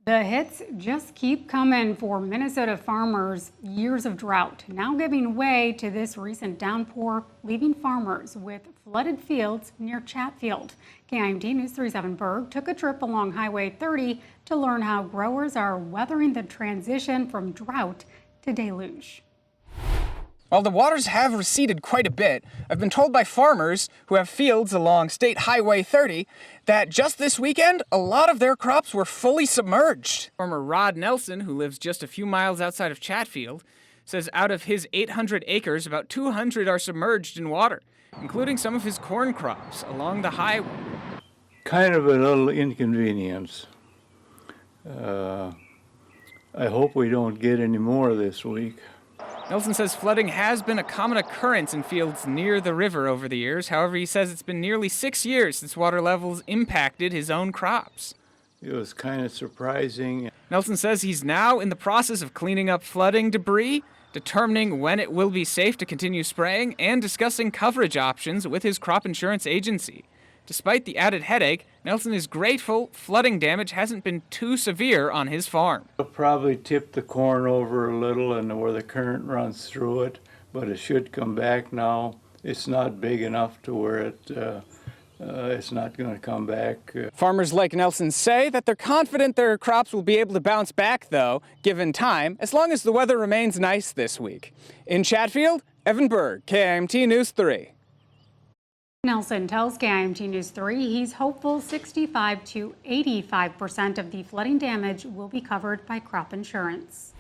The hits just keep coming for Minnesota farmers. Years of drought now giving way to this recent downpour, leaving farmers with flooded fields near Chatfield. KIMT News 37 Berg took a trip along Highway 30 to learn how growers are weathering the transition from drought to deluge. While the waters have receded quite a bit, I've been told by farmers who have fields along State Highway 30 that just this weekend, a lot of their crops were fully submerged. Farmer Rod Nelson, who lives just a few miles outside of Chatfield, says out of his 800 acres, about 200 are submerged in water, including some of his corn crops along the highway. Kind of a little inconvenience. I hope we don't get any more this week. Nelson says flooding has been a common occurrence in fields near the river over the years. However, he says it's been nearly 6 years since water levels impacted his own crops. It was kind of surprising. Nelson says he's now in the process of cleaning up flooding debris, determining when it will be safe to continue spraying, and discussing coverage options with his crop insurance agency. Despite the added headache, Nelson is grateful flooding damage hasn't been too severe on his farm. It'll probably tip the corn over a little and where the current runs through it, but it should come back now. It's not big enough to where it's not going to come back. Farmers like Nelson say that they're confident their crops will be able to bounce back, though, given time, as long as the weather remains nice this week. In Chatfield, Evan Berg, KIMT News 3. Nelson tells KIMT News 3 he's hopeful 65 to 85% of the flooding damage will be covered by crop insurance.